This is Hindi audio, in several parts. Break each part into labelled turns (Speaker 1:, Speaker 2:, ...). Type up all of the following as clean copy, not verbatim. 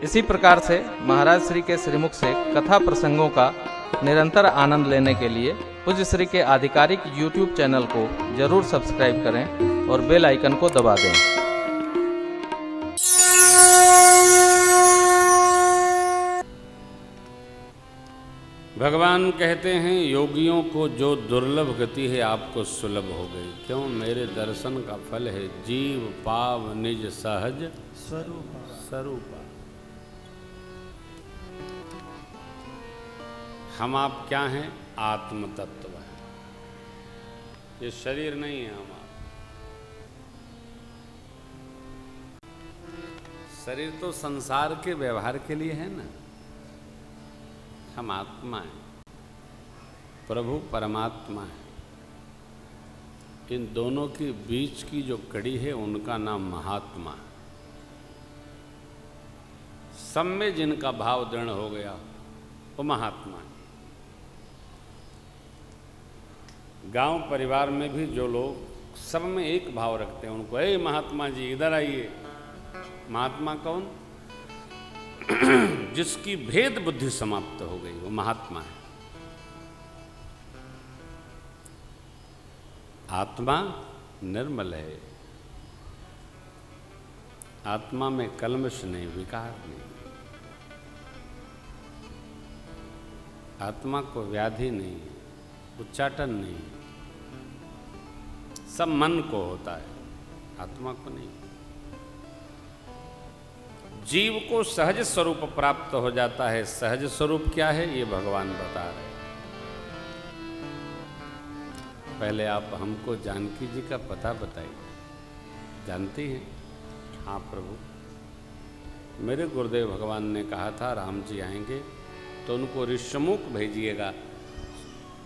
Speaker 1: इसी प्रकार से महाराज श्री के श्रीमुख से कथा प्रसंगों का निरंतर आनंद लेने के लिए पूज्य श्री के आधिकारिक YouTube चैनल को जरूर सब्सक्राइब करें और बेल आइकन को दबा दें।
Speaker 2: भगवान कहते हैं, योगियों को जो दुर्लभ गति है आपको सुलभ हो गई। क्यों? मेरे दर्शन का फल है जीव पाव निज सहज स्वरूपा। हम आप क्या हैं? आत्म तत्व हैं। ये शरीर नहीं है हमारा। शरीर तो संसार के व्यवहार के लिए है ना। हम आत्मा हैं, प्रभु परमात्मा है। इन दोनों के बीच की जो कड़ी है उनका नाम महात्मा है। सब में जिनका भाव दृढ़ हो गया वो महात्मा है। गांव परिवार में भी जो लोग सब में एक भाव रखते हैं उनको, ए महात्मा जी इधर आइए। महात्मा कौन? जिसकी भेद बुद्धि समाप्त हो गई वो महात्मा है। आत्मा निर्मल है। आत्मा में कल्मश नहीं, विकार नहीं। आत्मा को व्याधि नहीं, उच्चाटन नहीं। सब मन को होता है, आत्मा को नहीं। जीव को सहज स्वरूप प्राप्त हो जाता है। सहज स्वरूप क्या है ये भगवान बता रहे हैं। पहले आप हमको जानकी जी का पता बताइए। जानती हैं? हाँ प्रभु, मेरे गुरुदेव भगवान ने कहा था राम जी आएंगे तो उनको ऋषमुख भेजिएगा।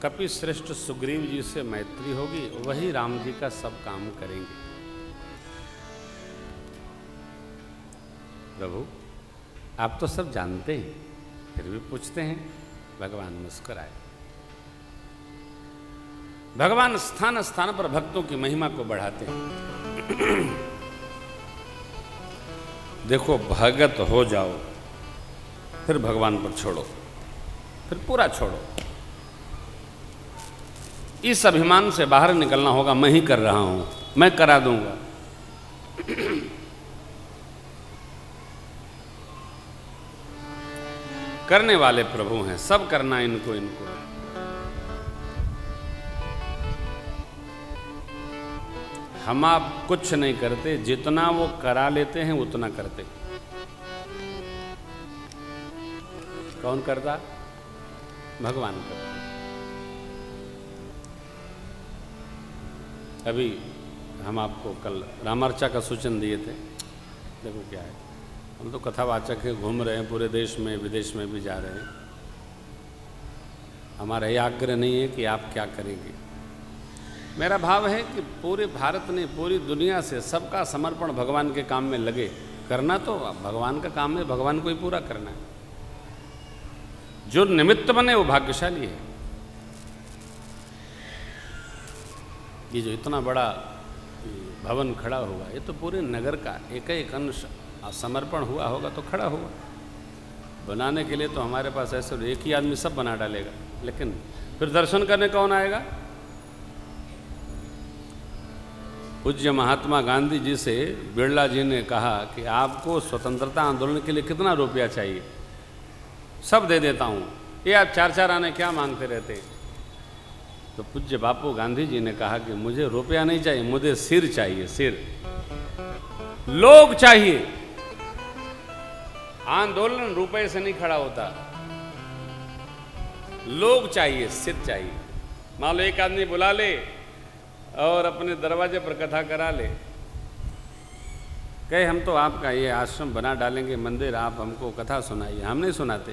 Speaker 2: कपि श्रेष्ठ सुग्रीव जी से मैत्री होगी, वही राम जी का सब काम करेंगे। प्रभु आप तो सब जानते हैं, फिर भी पूछते हैं। भगवान मुस्कुराए। भगवान स्थान स्थान पर भक्तों की महिमा को बढ़ाते हैं। देखो, भगत हो जाओ, फिर भगवान पर छोड़ो, फिर पूरा छोड़ो। इस अभिमान से बाहर निकलना होगा। मैं ही कर रहा हूं, मैं करा दूंगा। करने वाले प्रभु हैं, सब करना इनको। हम आप कुछ नहीं करते, जितना वो करा लेते हैं उतना करते। कौन करता? भगवान करता। अभी हम आपको कल रामार्चा का सूचन दिए थे। देखो क्या है, हम तो कथावाचक हैं, घूम रहे हैं पूरे देश में, विदेश में भी जा रहे हैं। हमारा ये आग्रह नहीं है कि आप क्या करेंगे। मेरा भाव है कि पूरे भारत ने, पूरी दुनिया से सबका समर्पण भगवान के काम में लगे। करना तो भगवान का काम है, भगवान को ही पूरा करना है। जो निमित्त बने वो भाग्यशाली है। ये जो इतना बड़ा भवन खड़ा हुआ, ये तो पूरे नगर का एक एक अंश समर्पण हुआ होगा तो खड़ा हुआ। बनाने के लिए तो हमारे पास ऐसे एक ही आदमी सब बना डालेगा, लेकिन फिर दर्शन करने कौन आएगा? पूज्य महात्मा गांधी जी से बिरला जी ने कहा कि आपको स्वतंत्रता आंदोलन के लिए कितना रुपया चाहिए? सब दे देता हूँ। ये आप चार चार आने क्या मांगते रहते? तो पूज्य बापू गांधी जी ने कहा कि मुझे रुपया नहीं चाहिए, मुझे सिर चाहिए, सिर। लोग चाहिए। आंदोलन रुपए से नहीं खड़ा होता, लोग चाहिए, सिर चाहिए। मान लो एक आदमी बुला ले और अपने दरवाजे पर कथा करा ले, कहे हम तो आपका ये आश्रम बना डालेंगे, मंदिर, आप हमको कथा सुनाइए। हम नहीं सुनाते।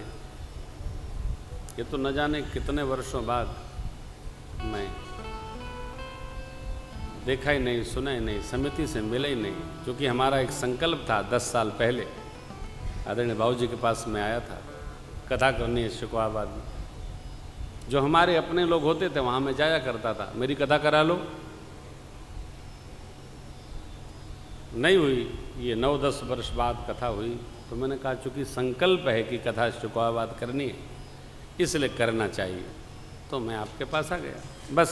Speaker 2: ये तो न जाने कितने वर्षों बाद मैं देखा ही नहीं, सुना ही नहीं, समिति से मिला ही नहीं। क्योंकि हमारा एक संकल्प था 10 साल पहले, आदरणीय बाबू जी के पास मैं आया था कथा करनी है शिकोहाबाद में। जो हमारे अपने लोग होते थे वहाँ मैं जाया करता था, मेरी कथा करा लो। नहीं हुई। ये 9-10 वर्ष बाद कथा हुई। तो मैंने कहा चूँकि संकल्प है कि कथा शुकवाबाद करनी है, इसलिए करना चाहिए, तो मैं आपके पास आ गया। बस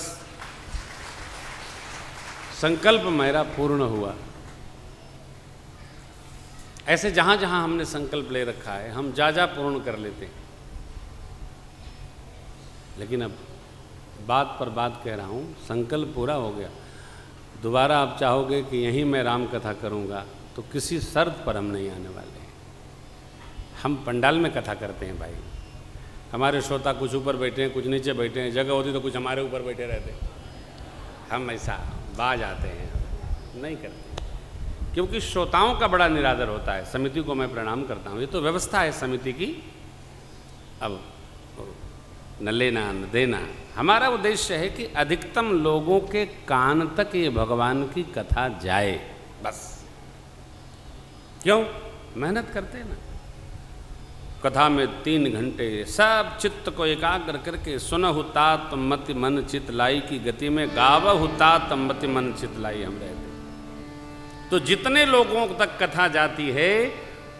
Speaker 2: संकल्प मेरा पूर्ण हुआ। ऐसे जहाँ जहाँ हमने संकल्प ले रखा है हम जा पूर्ण कर लेते हैं, लेकिन अब बात पर बात कह रहा हूँ, संकल्प पूरा हो गया। दोबारा आप चाहोगे कि यहीं मैं राम कथा करूँगा तो किसी शर्त पर हम नहीं आने वाले हैं। हम पंडाल में कथा करते हैं भाई, हमारे श्रोता कुछ ऊपर बैठे हैं, कुछ नीचे बैठे हैं, जगह होती तो कुछ हमारे ऊपर बैठे रहते हैं। हम ऐसा बाज आते हैं, नहीं करते, क्योंकि श्रोताओं का बड़ा निरादर होता है। समिति को मैं प्रणाम करता हूँ, ये तो व्यवस्था है समिति की। अब न लेना न देना, हमारा उद्देश्य है कि अधिकतम लोगों के कान तक ये भगवान की कथा जाए, बस। क्यों? मेहनत करते हैं ना। कथा में 3 घंटे सब चित्त को एकाग्र करके सुनहु तात मति मन चित लाई की गति में गावहु तात मति मन चित लाई हम रहते। तो जितने लोगों तक कथा जाती है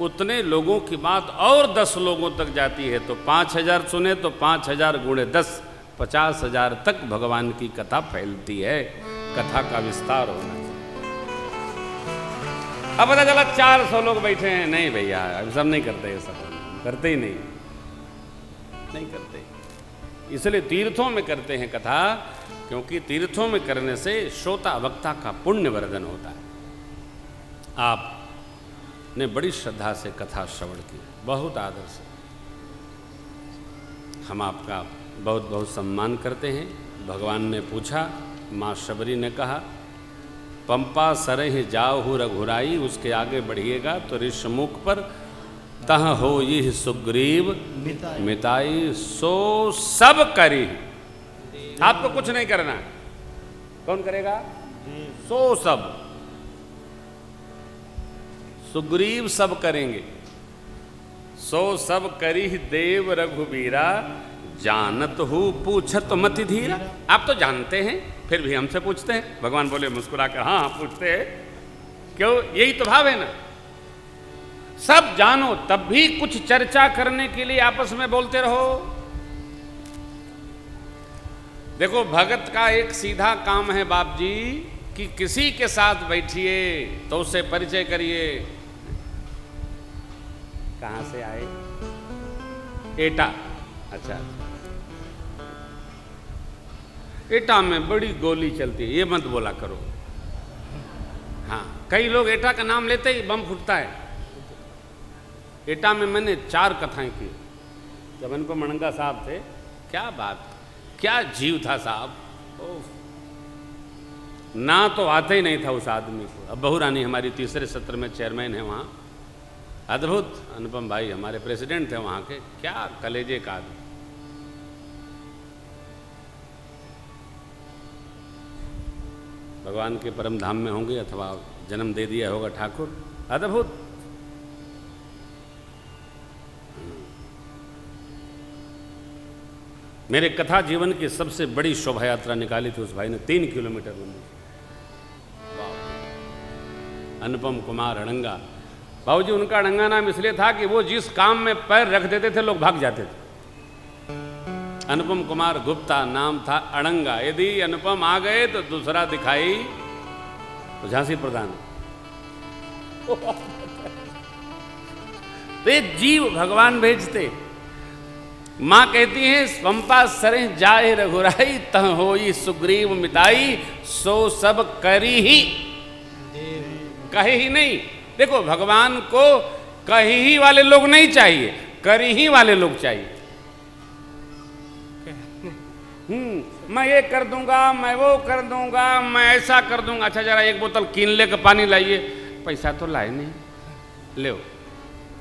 Speaker 2: उतने लोगों की बात और 10 लोगों तक जाती है, तो 5000 सुने तो 5000 गुणे 10, 50,000 तक भगवान की कथा फैलती है। कथा का विस्तार होना चाहिए। अब पता चला 400 लोग बैठे हैं, नहीं भैया अब सब नहीं करते, ये सब करते ही नहीं करते। इसलिए तीर्थों में करते हैं कथा, क्योंकि तीर्थों में करने से श्रोता वक्ता का पुण्य वर्धन होता है। आपने बड़ी श्रद्धा से कथा श्रवण की, बहुत आदर से, हम आपका बहुत बहुत सम्मान करते हैं। भगवान ने पूछा, माँ शबरी ने कहा, पंपा सरह जाहु रघुराई, उसके आगे बढ़िएगा तो ऋषमुख पर तह हो यह सुग्रीव मिताई सो सब करी। आपको कुछ नहीं करना, कौन करेगा? सो सब, सुग्रीव सब करेंगे। सो सब करी देव रघुबीरा, जानत हूँ पूछत मति धीरा। आप तो जानते हैं फिर भी हमसे पूछते हैं। भगवान बोले मुस्कुरा कर, हाँ पूछते हैं, क्यों? यही तो भाव है ना। सब जानो तब भी कुछ चर्चा करने के लिए आपस में बोलते रहो। देखो भगत का एक सीधा काम है बाप जी कि किसी के साथ बैठिए तो उससे परिचय करिए। कहां से आए? एटा। अच्छा, एटा में बड़ी गोली चलती है, ये मत बोला करो। हाँ, कई लोग एटा का नाम लेते ही बम फूटता है। एटा में मैंने 4 कथाएं की जब इनको मणंगा साहब थे। क्या बात, क्या जीव था साहब। ओह, ना तो आते ही नहीं था उस आदमी को। अब बहू रानी हमारी तीसरे सत्र में चेयरमैन है वहाँ, अद्भुत। अनुपम भाई हमारे प्रेसिडेंट थे वहाँ के, क्या कलेजे का आदमी। भगवान के परम धाम में होंगे अथवा जन्म दे दिया होगा ठाकुर, अद्भुत। मेरे कथा जीवन की सबसे बड़ी शोभा यात्रा निकाली थी उस भाई ने, 3 किलोमीटर लंबी। अनुपम कुमार अड़ंगा। बाबूजी उनका अड़ंगा नाम इसलिए था कि वो जिस काम में पैर रख देते थे लोग भाग जाते थे। अनुपम कुमार गुप्ता नाम था, अड़ंगा। यदि अनुपम आ गए तो दूसरा दिखाई तो झांसी प्रधान। तो ये जीव भगवान भेजते। मां कहती है, पंपा सरे जाए रघुराई, तह होई सुग्रीव मिताई, सो सब करी ही। कहे ही नहीं। देखो भगवान को कही ही वाले लोग नहीं चाहिए, करी ही वाले लोग चाहिए। मैं ये कर दूंगा, मैं वो कर दूंगा, मैं ऐसा कर दूंगा। अच्छा जरा 1 बोतल कीनले का पानी लाइए। पैसा तो लाए नहीं, ले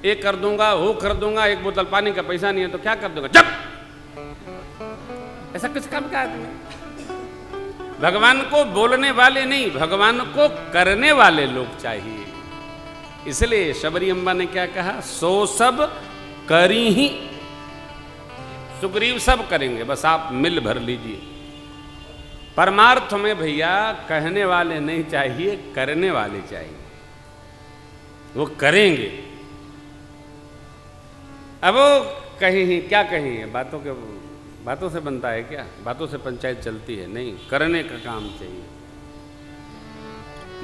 Speaker 2: ये कर दूंगा, वो कर दूंगा, 1 बोतल पानी का पैसा नहीं है तो क्या कर दूंगा? जब ऐसा किस काम का आदमी? भगवान को बोलने वाले नहीं, भगवान को करने वाले लोग चाहिए। इसलिए शबरी अम्बा ने क्या कहा? सो सब करी ही। सुग्रीव सब करेंगे, बस आप मिल भर लीजिए। परमार्थ में भैया कहने वाले नहीं चाहिए, करने वाले चाहिए। वो करेंगे अब वो कहीं ही क्या कहीं है, बातों से बनता है क्या, बातों से पंचायत चलती है नहीं, करने का काम चाहिए।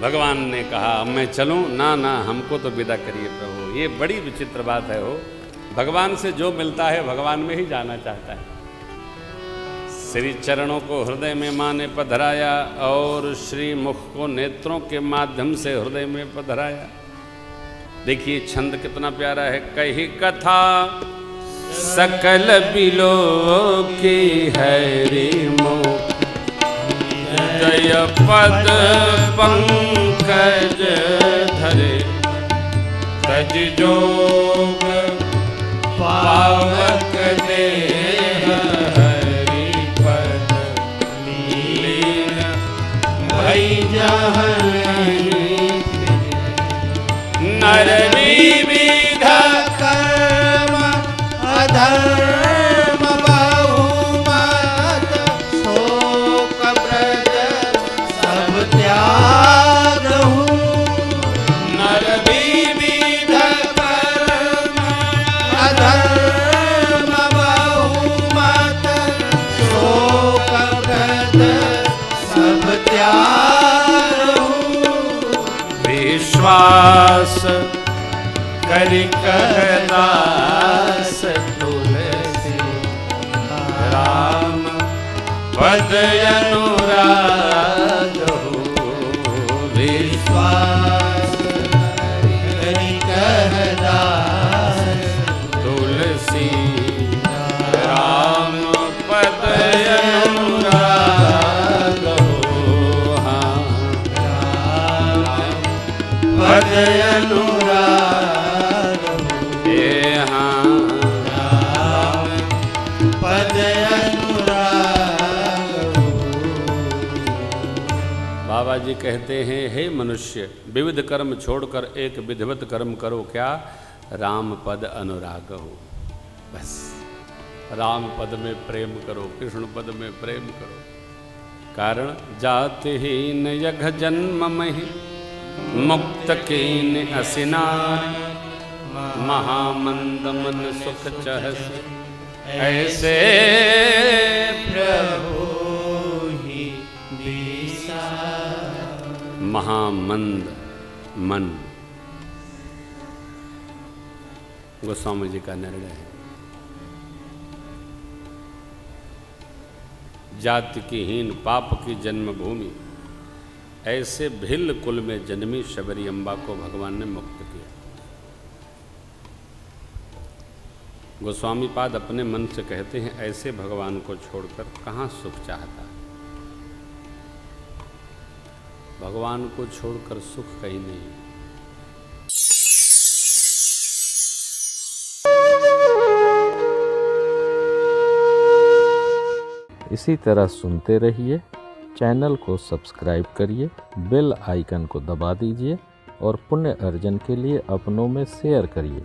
Speaker 2: भगवान ने कहा अब मैं चलूं, ना ना हमको तो विदा करिए प्रभु। ये बड़ी विचित्र बात है हो, भगवान से जो मिलता है भगवान में ही जाना चाहता है। श्री चरणों को हृदय में माँ ने पधराया और श्री मुख को नेत्रों के माध्यम से हृदय में पधराया। देखिए छंद कितना प्यारा है। कही कथा सकल बिलो की हैरी मोह, जय पद पंकज धरे, तज जोग पावक देह हरि पद लीन, भई जहाँ नर विविध कर्म अधर्म बहुमत, शोक ब्रज सब त्यागहु। नर विविध कर्म अधर्म बहुमत, शोक ब्रज सब त्यागहु। विश्वास करि कहदास तुलसी, राम पद अनुराग हो। विश्वास करि कहदास तुलसी, राम पद अनुराग हो। हाँ पद अनुराग हे, हाँ पद अनुराग। बाबा जी कहते हैं हे मनुष्य, विविध कर्म छोड़कर एक विधिवत कर्म करो, क्या? राम पद अनुराग हो। बस राम पद में प्रेम करो, कृष्ण पद में प्रेम करो। कारण जातिहीन यघ जन्म महि, मुक्त कीन असिनार, महामंद मन सुख चहस, ऐसे प्रभु ही विसार। महामंद मन गोस्वामी जी का निर्णय है। जाति की हीन पाप की जन्मभूमि, ऐसे भिल्ल कुल में जन्मी शबरी अम्बा को भगवान ने मुक्त किया। गोस्वामी पाद अपने मन से कहते हैं ऐसे भगवान को छोड़कर कहाँ सुख चाहता है। भगवान को छोड़कर सुख कहीं नहीं।
Speaker 1: इसी तरह सुनते रहिए, चैनल को सब्सक्राइब करिए, बेल आइकन को दबा दीजिए और पुण्य अर्जन के लिए अपनों में शेयर करिए।